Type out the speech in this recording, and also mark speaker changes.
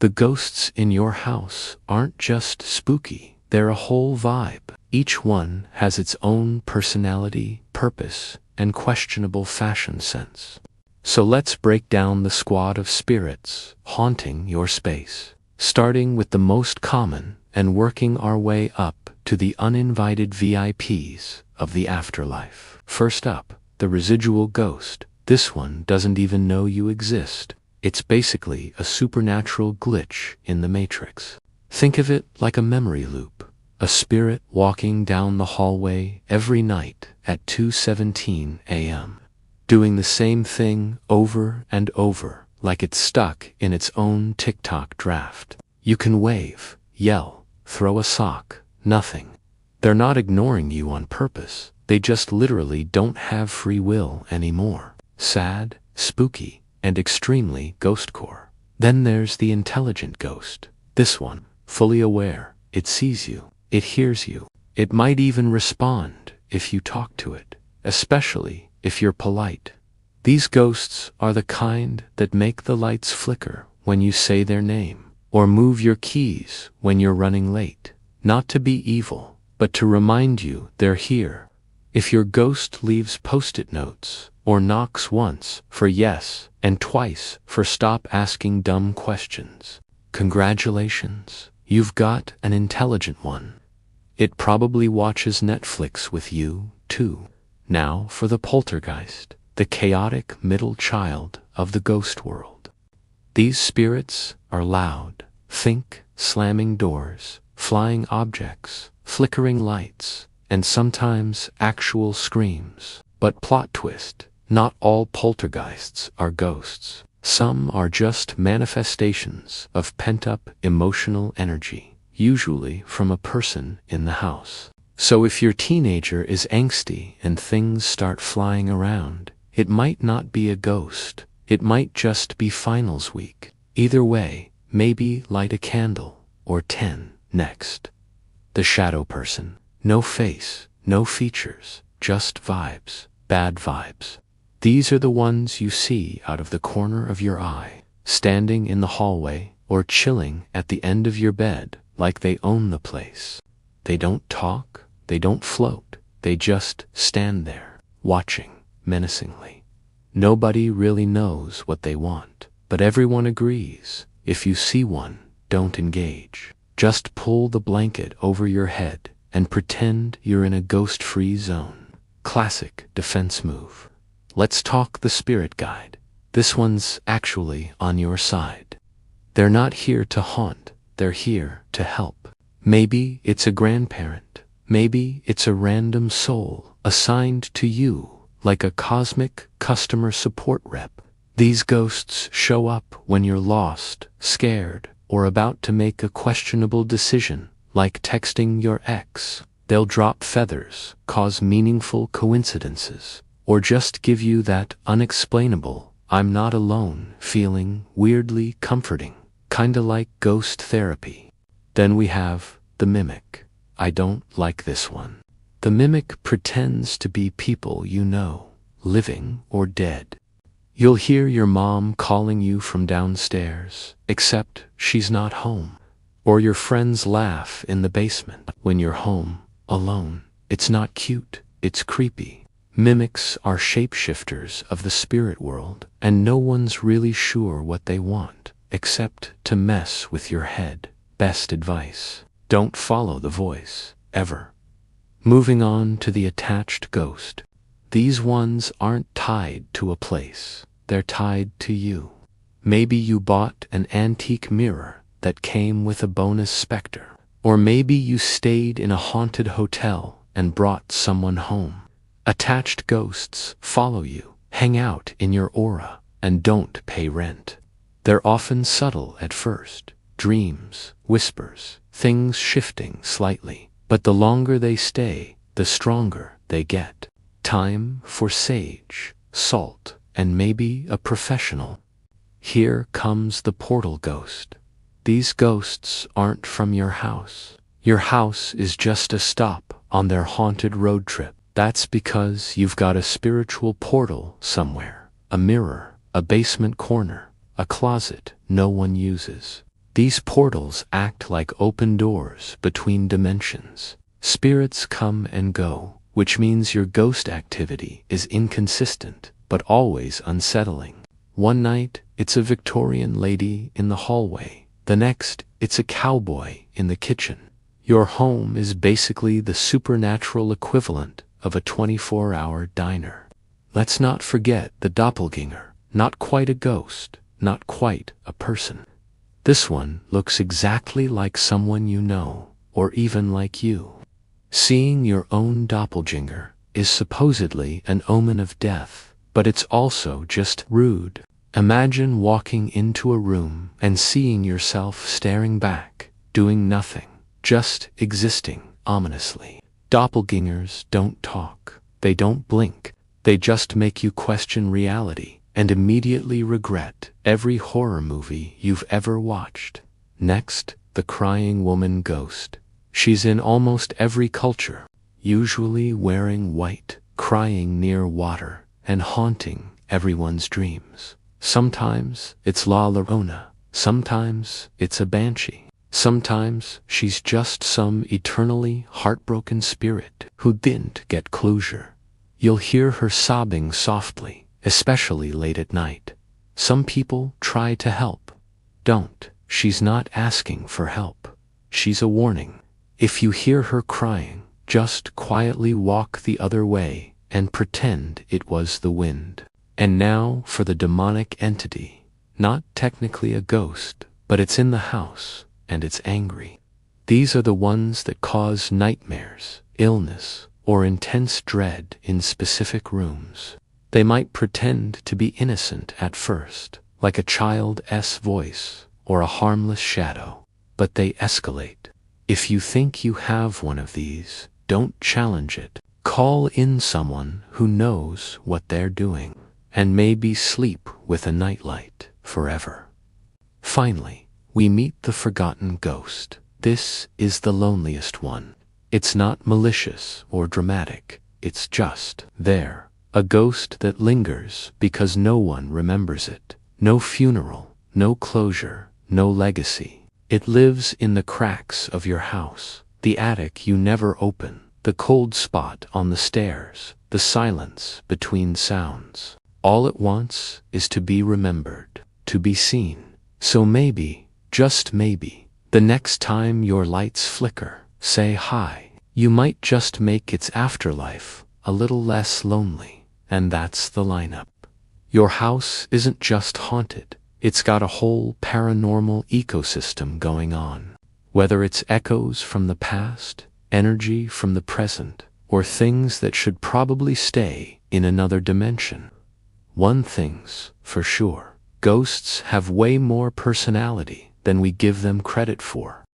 Speaker 1: The ghosts in your house aren't just spooky, they're a whole vibe. Each one has its own personality, purpose, and questionable fashion sense. So let's break down the squad of spirits haunting your space, starting with the most common and working our way up to the uninvited VIPs of the afterlife. First up, the residual ghost. This one doesn't even know you exist. It's basically a supernatural glitch in the Matrix. Think of it like a memory loop, a spirit walking down the hallway every night at 2:17 a.m., doing the same thing over and over, like it's stuck in its own TikTok draft. You can wave, yell, throw a sock, nothing. They're not ignoring you on purpose, they just literally don't have free will anymore. Sad, spooky, and extremely ghostcore. Then there's the intelligent ghost. This one, fully aware, it sees you, it hears you, it might even respond if you talk to it, especially if you're polite. These ghosts are the kind that make the lights flicker when you say their name, or move your keys when you're running late. Not to be evil, but to remind you they're here. If your ghost leaves post-it notes, or knocks once for yes and twice for stop asking dumb questions, congratulations, you've got an intelligent one. It probably watches Netflix with you, too. Now for the poltergeist, the chaotic middle child of the ghost world. These spirits are loud. Think slamming doors, flying objects, flickering lights, and sometimes actual screams. But plot twist, not all poltergeists are ghosts. Some are just manifestations of pent-up emotional energy, usually from a person in the house. So if your teenager is angsty and things start flying around, it might not be a ghost. It might just be finals week. Either way, maybe light a candle or 10. Next, the shadow person. No face, no features, just vibes, bad vibes. These are the ones you see out of the corner of your eye, standing in the hallway or chilling at the end of your bed like they own the place. They don't talk, they don't float, they just stand there, watching menacingly. Nobody really knows what they want, but everyone agrees. If you see one, don't engage. Just pull the blanket over your head and pretend you're in a ghost-free zone. Classic defense move. Let's talk the spirit guide. This one's actually on your side. They're not here to haunt, they're here to help. Maybe it's a grandparent, maybe it's a random soul assigned to you, like a cosmic customer support rep. These ghosts show up when you're lost, scared, or about to make a questionable decision, like texting your ex. They'll drop feathers, cause meaningful coincidences, or just give you that unexplainable, I'm not alone feeling, weirdly comforting, kinda like ghost therapy. Then we have the mimic. I don't like this one. The mimic pretends to be people you know, living or dead. You'll hear your mom calling you from downstairs, except she's not home. Or your friends laugh in the basement when you're home, alone. It's not cute, it's creepy. Mimics are shapeshifters of the spirit world, and no one's really sure what they want, except to mess with your head. Best advice: don't follow the voice, ever. Moving on to the attached ghost. These ones aren't tied to a place, they're tied to you. Maybe you bought an antique mirror that came with a bonus specter. Or maybe you stayed in a haunted hotel and brought someone home. Attached ghosts follow you, hang out in your aura, and don't pay rent. They're often subtle at first, dreams, whispers, things shifting slightly, but the longer they stay, the stronger they get. Time for sage, salt, and maybe a professional. Here comes the portal ghost. These ghosts aren't from your house. Your house is just a stop on their haunted road trip. That's because you've got a spiritual portal somewhere, a mirror, a basement corner, a closet no one uses. These portals act like open doors between dimensions. Spirits come and go, which means your ghost activity is inconsistent, but always unsettling. One night, it's a Victorian lady in the hallway. The next, it's a cowboy in the kitchen. Your home is basically the supernatural equivalent of a 24-hour diner. Let's not forget the doppelganger. Not quite a ghost, not quite a person. This one looks exactly like someone you know, or even like you. Seeing your own doppelganger is supposedly an omen of death, but it's also just rude. Imagine walking into a room and seeing yourself staring back, doing nothing, just existing ominously. Doppelgangers don't talk, they don't blink, they just make you question reality and immediately regret every horror movie you've ever watched. Next, the crying woman ghost. She's in almost every culture, usually wearing white, crying near water, and haunting everyone's dreams. Sometimes it's La Llorona, sometimes it's a banshee, sometimes she's just some eternally heartbroken spirit who didn't get closure. You'll hear her sobbing softly, especially late at night. Some people try to help. Don't. She's not asking for help. She's a warning. If you hear her crying, just quietly walk the other way and pretend it was the wind. And now for the demonic entity. Not technically a ghost, but it's in the house, and it's angry. These are the ones that cause nightmares, illness, or intense dread in specific rooms. They might pretend to be innocent at first, like a child's voice or a harmless shadow, but they escalate. If you think you have one of these, don't challenge it. Call in someone who knows what they're doing, and maybe sleep with a nightlight forever. Finally, we meet the forgotten ghost. This is the loneliest one. It's not malicious or dramatic, it's just there. A ghost that lingers because no one remembers it. No funeral, no closure, no legacy. It lives in the cracks of your house, the attic you never open, the cold spot on the stairs, the silence between sounds. All it wants is to be remembered, to be seen. So maybe, just maybe, the next time your lights flicker, say hi. You might just make its afterlife a little less lonely. And that's the lineup. Your house isn't just haunted, it's got a whole paranormal ecosystem going on. Whether it's echoes from the past, energy from the present, or things that should probably stay in another dimension. One thing's for sure, ghosts have way more personality than we give them credit for.